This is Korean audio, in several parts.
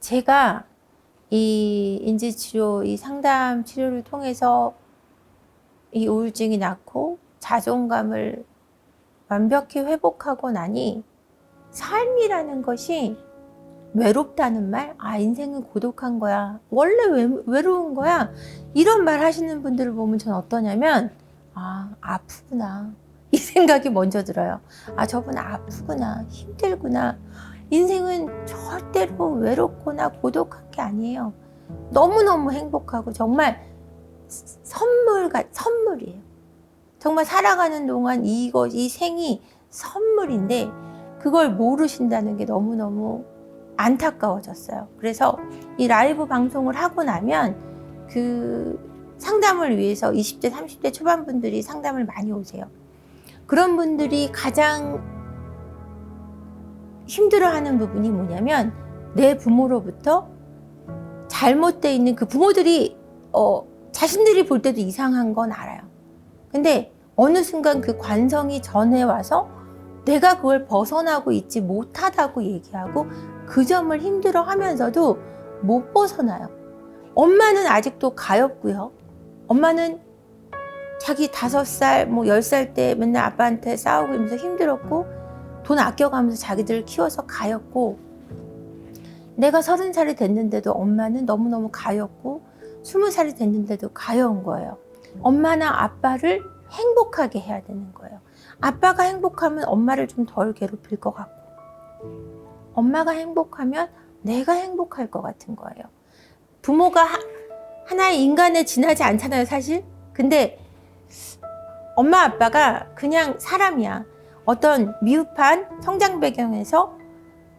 제가 이 인지치료, 이 상담 치료를 통해서 이 우울증이 낫고 자존감을 완벽히 회복하고 나니 삶이라는 것이 외롭다는 말, 인생은 고독한 거야. 원래 외로운 거야. 이런 말 하시는 분들을 보면 전 어떠냐면, 아프구나. 이 생각이 먼저 들어요. 저분 아프구나. 힘들구나. 인생은 절대로 외롭거나 고독한 게 아니에요. 너무너무 행복하고 정말 선물이에요. 정말 살아가는 동안 이 생이 선물인데 그걸 모르신다는 게 너무너무 안타까워졌어요. 그래서 이 라이브 방송을 하고 나면 그 상담을 위해서 20대, 30대 초반 분들이 상담을 많이 오세요. 그런 분들이 가장 힘들어하는 부분이 뭐냐면 내 부모로부터 잘못되어 있는 그 부모들이 자신들이 볼 때도 이상한 건 알아요. 근데 어느 순간 그 관성이 전해 와서 내가 그걸 벗어나고 있지 못하다고 얘기하고 그 점을 힘들어 하면서도 못 벗어나요. 엄마는 아직도 가엾고요. 엄마는 자기 5살, 10살 때 맨날 아빠한테 싸우고 이러면서 힘들었고 돈 아껴가면서 자기들을 키워서 가엾고 내가 30살이 됐는데도 엄마는 너무너무 가엾고 20살이 됐는데도 가여운 거예요. 엄마나 아빠를 행복하게 해야 되는 거예요. 아빠가 행복하면 엄마를 좀 덜 괴롭힐 것 같고 엄마가 행복하면 내가 행복할 것 같은 거예요. 부모가 하나의 인간에 지나지 않잖아요, 사실. 근데 엄마 아빠가 그냥 사람이야. 어떤 미흡한 성장 배경에서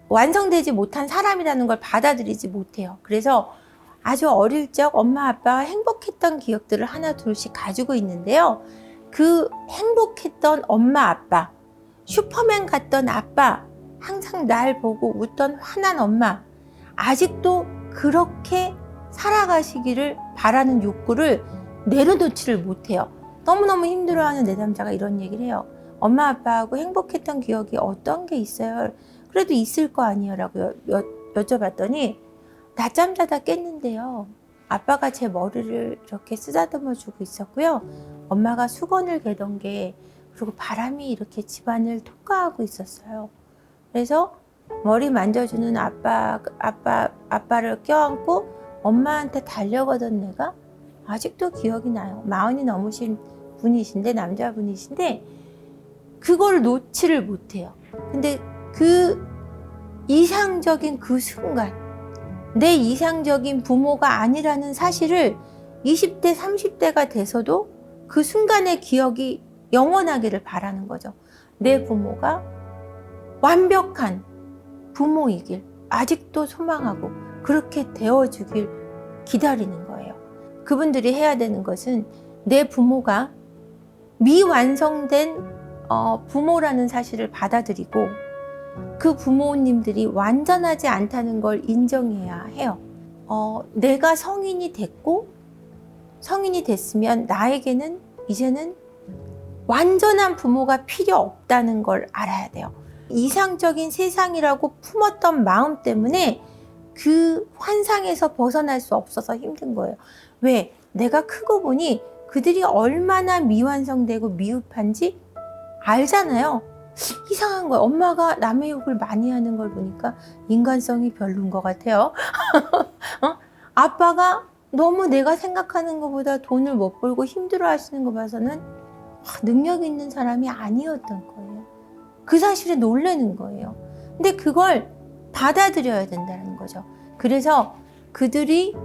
완성되지 못한 사람이라는 걸 받아들이지 못해요. 그래서 아주 어릴 적 엄마 아빠가 행복했던 기억들을 하나 둘씩 가지고 있는데요. 그 행복했던 엄마 아빠, 슈퍼맨 같던 아빠, 항상 날 보고 웃던 환한 엄마, 아직도 그렇게 살아가시기를 바라는 욕구를 내려놓지를 못해요. 너무너무 힘들어하는 내 남자가 이런 얘기를 해요. 엄마 아빠하고 행복했던 기억이 어떤 게 있어요? 그래도 있을 거 아니에요? 라고 여쭤봤더니 낮잠 자다 깼는데요. 아빠가 제 머리를 이렇게 쓰다듬어 주고 있었고요. 엄마가 수건을 개던 게 그리고 바람이 이렇게 집안을 통과하고 있었어요. 그래서 머리 만져주는 아빠를 껴안고 엄마한테 달려가던 내가 아직도 기억이 나요. 40이 넘으신 분이신데, 남자분이신데 그걸 놓지를 못해요. 근데 그 이상적인 그 순간 내 이상적인 부모가 아니라는 사실을 20대, 30대가 돼서도 그 순간의 기억이 영원하기를 바라는 거죠. 내 부모가 완벽한 부모이길 아직도 소망하고 그렇게 되어주길 기다리는 거예요. 그분들이 해야 되는 것은 내 부모가 미완성된 부모라는 사실을 받아들이고 그 부모님들이 완전하지 않다는 걸 인정해야 해요. 내가 성인이 됐고 성인이 됐으면 나에게는 이제는 완전한 부모가 필요 없다는 걸 알아야 돼요. 이상적인 세상이라고 품었던 마음 때문에 그 환상에서 벗어날 수 없어서 힘든 거예요. 왜? 내가 크고 보니 그들이 얼마나 미완성되고 미흡한지 알잖아요. 이상한 거예요. 엄마가 남의 욕을 많이 하는 걸 보니까 인간성이 별로인 것 같아요. 아빠가 너무 내가 생각하는 것보다 돈을 못 벌고 힘들어 하시는 거 봐서는 능력 있는 사람이 아니었던 거예요. 그 사실에 놀라는 거예요. 근데 그걸 받아들여야 된다는 거죠. 그래서 그들이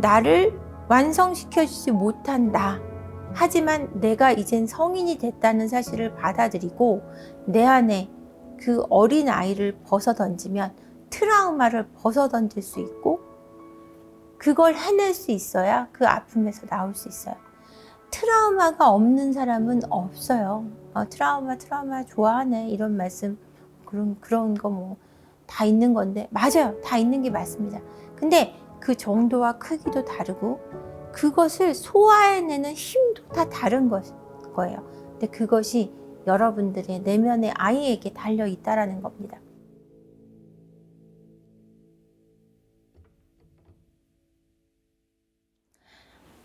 나를 완성시켜주지 못한 나, 하지만 내가 이젠 성인이 됐다는 사실을 받아들이고 내 안에 그 어린 아이를 벗어던지면 트라우마를 벗어던질 수 있고 그걸 해낼 수 있어야 그 아픔에서 나올 수 있어요. 트라우마가 없는 사람은 없어요. 트라우마 좋아하네 이런 말씀 그런 거 다 있는 건데 맞아요. 다 있는 게 맞습니다. 근데 그 정도와 크기도 다르고 그것을 소화해내는 힘도 다 다른 거예요. 근데 그것이 여러분들의 내면의 아이에게 달려 있다라는 겁니다.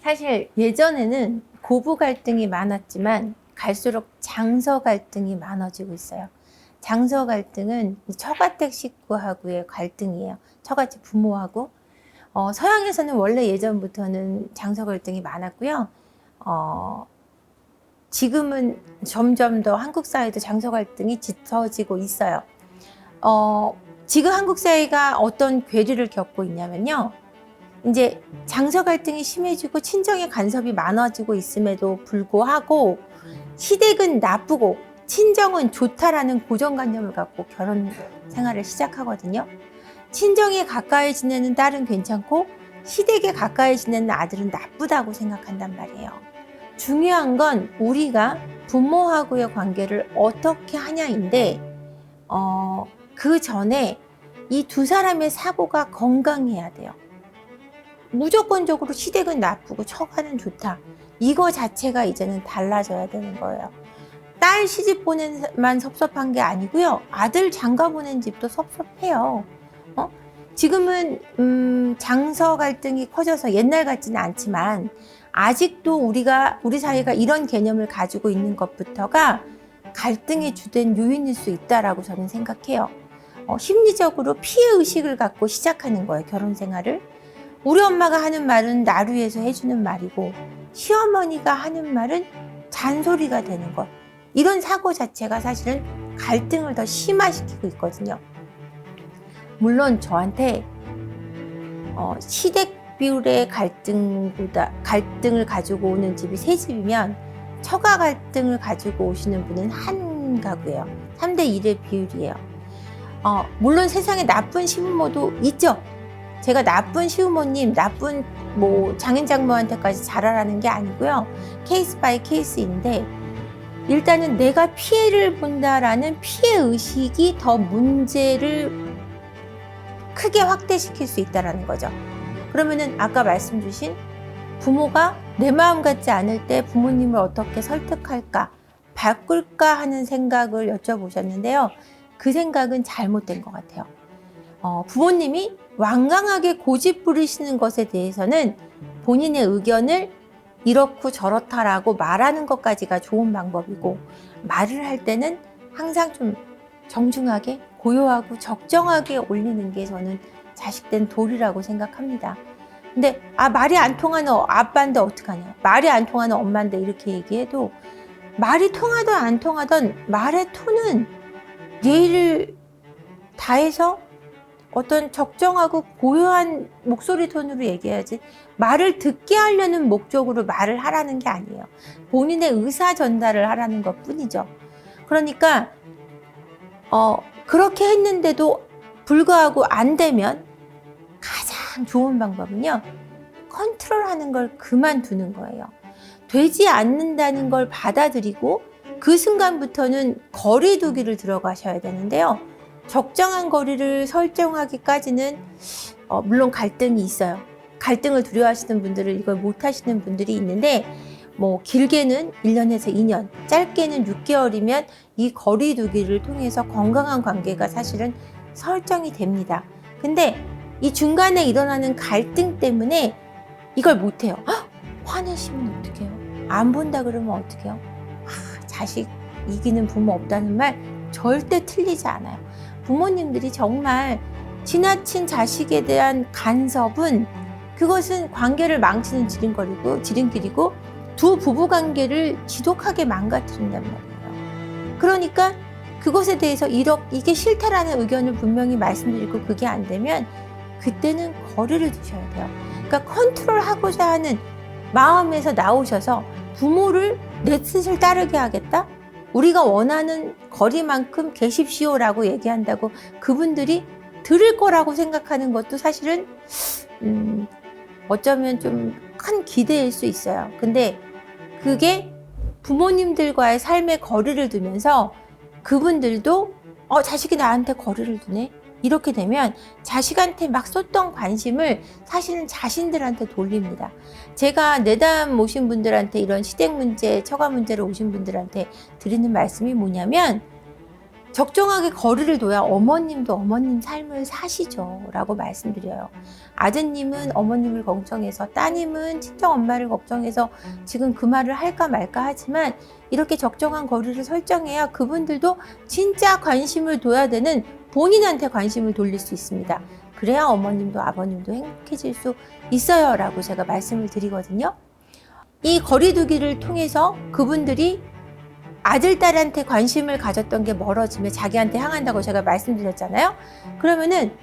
사실 예전에는 고부 갈등이 많았지만 갈수록 장서 갈등이 많아지고 있어요. 장서 갈등은 처가댁 식구하고의 갈등이에요. 처가집 부모하고. 서양에서는 원래 예전부터는 장서 갈등이 많았고요. 지금은 점점 더 한국 사회도 장서 갈등이 짙어지고 있어요. 지금 한국 사회가 어떤 괴리를 겪고 있냐면요. 이제 장서 갈등이 심해지고 친정의 간섭이 많아지고 있음에도 불구하고 시댁은 나쁘고 친정은 좋다라는 고정관념을 갖고 결혼 생활을 시작하거든요. 친정에 가까이 지내는 딸은 괜찮고 시댁에 가까이 지내는 아들은 나쁘다고 생각한단 말이에요. 중요한 건 우리가 부모하고의 관계를 어떻게 하냐인데 그 전에 이 두 사람의 사고가 건강해야 돼요. 무조건적으로 시댁은 나쁘고 처가는 좋다. 이거 자체가 이제는 달라져야 되는 거예요. 딸 시집 보낸만 섭섭한 게 아니고요. 아들 장가 보낸 집도 섭섭해요. 지금은 장서 갈등이 커져서 옛날 같지는 않지만 아직도 우리 사회가 이런 개념을 가지고 있는 것부터가 갈등의 주된 요인일 수 있다라고 저는 생각해요. 심리적으로 피해 의식을 갖고 시작하는 거예요, 결혼 생활을. 우리 엄마가 하는 말은 나를 위해서 해주는 말이고 시어머니가 하는 말은 잔소리가 되는 것. 이런 사고 자체가 사실은 갈등을 더 심화시키고 있거든요. 물론 저한테 시댁 비율의 갈등을 가지고 오는 집이 세 집이면 처가 갈등을 가지고 오시는 분은 한 가구예요. 3대 1의 비율이에요. 물론 세상에 나쁜 시부모도 있죠. 제가 나쁜 시부모님, 나쁜 장인 장모한테까지 잘하라는 게 아니고요. 케이스 바이 케이스인데 일단은 내가 피해를 본다라는 피해 의식이 더 문제를 크게 확대시킬 수 있다는 거죠. 그러면은 아까 말씀 주신 부모가 내 마음 같지 않을 때 부모님을 어떻게 설득할까, 바꿀까 하는 생각을 여쭤보셨는데요. 그 생각은 잘못된 것 같아요. 부모님이 완강하게 고집 부리시는 것에 대해서는 본인의 의견을 이렇고 저렇다라고 말하는 것까지가 좋은 방법이고, 말을 할 때는 항상 좀 정중하게 고요하고 적정하게 올리는 게 저는 자식된 도리라고 생각합니다. 근데 말이 안 통하는 아빠인데 어떡하냐, 말이 안 통하는 엄마인데 이렇게 얘기해도 말이 통하든 안 통하든 말의 톤은 예의를 다해서 어떤 적정하고 고요한 목소리 톤으로 얘기해야지 말을 듣게 하려는 목적으로 말을 하라는 게 아니에요. 본인의 의사 전달을 하라는 것 뿐이죠. 그러니까 그렇게 했는데도 불구하고 안 되면 가장 좋은 방법은요, 컨트롤하는 걸 그만두는 거예요. 되지 않는다는 걸 받아들이고 그 순간부터는 거리 두기를 들어가셔야 되는데요. 적정한 거리를 설정하기까지는 물론 갈등이 있어요. 갈등을 두려워하시는 분들은 이걸 못하시는 분들이 있는데 길게는 1년에서 2년, 짧게는 6개월이면 이 거리 두기를 통해서 건강한 관계가 사실은 설정이 됩니다. 근데 이 중간에 일어나는 갈등 때문에 이걸 못해요. 화내시면 어떡해요? 안 본다 그러면 어떡해요? 자식 이기는 부모 없다는 말 절대 틀리지 않아요. 부모님들이 정말 지나친 자식에 대한 간섭은 그것은 관계를 망치는 지름길이고 두 부부 관계를 지독하게 망가뜨린단 말이에요. 그러니까 그것에 대해서 이게 싫다라는 의견을 분명히 말씀드리고 그게 안 되면 그때는 거리를 두셔야 돼요. 그러니까 컨트롤하고자 하는 마음에서 나오셔서 부모를 내 뜻을 따르게 하겠다? 우리가 원하는 거리만큼 계십시오라고 얘기한다고 그분들이 들을 거라고 생각하는 것도 사실은 어쩌면 좀 큰 기대일 수 있어요. 근데 그게 부모님들과의 삶의 거리를 두면서 그분들도 자식이 나한테 거리를 두네? 이렇게 되면 자식한테 막 쏟던 관심을 사실은 자신들한테 돌립니다. 제가 내담 오신 분들한테 이런 시댁 문제, 처가 문제로 오신 분들한테 드리는 말씀이 뭐냐면 적정하게 거리를 둬야 어머님도 어머님 삶을 사시죠 라고 말씀드려요. 아드님은 어머님을 걱정해서, 따님은 친정 엄마를 걱정해서 지금 그 말을 할까 말까 하지만 이렇게 적정한 거리를 설정해야 그분들도 진짜 관심을 둬야 되는 본인한테 관심을 돌릴 수 있습니다. 그래야 어머님도 아버님도 행복해질 수 있어요 라고 제가 말씀을 드리거든요. 이 거리두기를 통해서 그분들이 아들, 딸한테 관심을 가졌던 게 멀어지면 자기한테 향한다고 제가 말씀드렸잖아요. 그러면은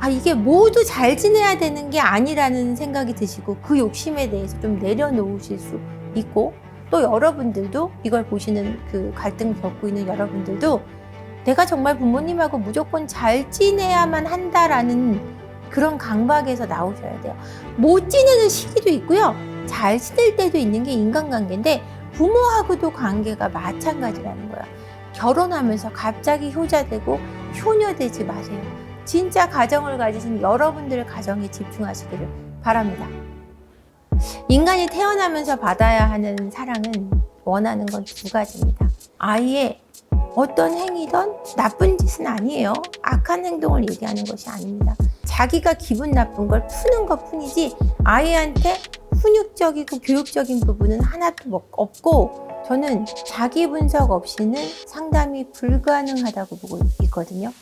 이게 모두 잘 지내야 되는 게 아니라는 생각이 드시고 그 욕심에 대해서 좀 내려놓으실 수 있고, 또 여러분들도 이걸 보시는 그 갈등을 겪고 있는 여러분들도 내가 정말 부모님하고 무조건 잘 지내야만 한다라는 그런 강박에서 나오셔야 돼요. 못 지내는 시기도 있고요. 잘 지낼 때도 있는 게 인간관계인데 부모하고도 관계가 마찬가지라는 거예요. 결혼하면서 갑자기 효자되고 효녀되지 마세요. 진짜 가정을 가지신 여러분들의 가정에 집중하시기를 바랍니다. 인간이 태어나면서 받아야 하는 사랑은 원하는 건 두 가지입니다. 아이의 어떤 행위든 나쁜 짓은 아니에요. 악한 행동을 얘기하는 것이 아닙니다. 자기가 기분 나쁜 걸 푸는 것 뿐이지 아이한테 훈육적이고 교육적인 부분은 하나도 없고, 저는 자기 분석 없이는 상담이 불가능하다고 보고 있거든요.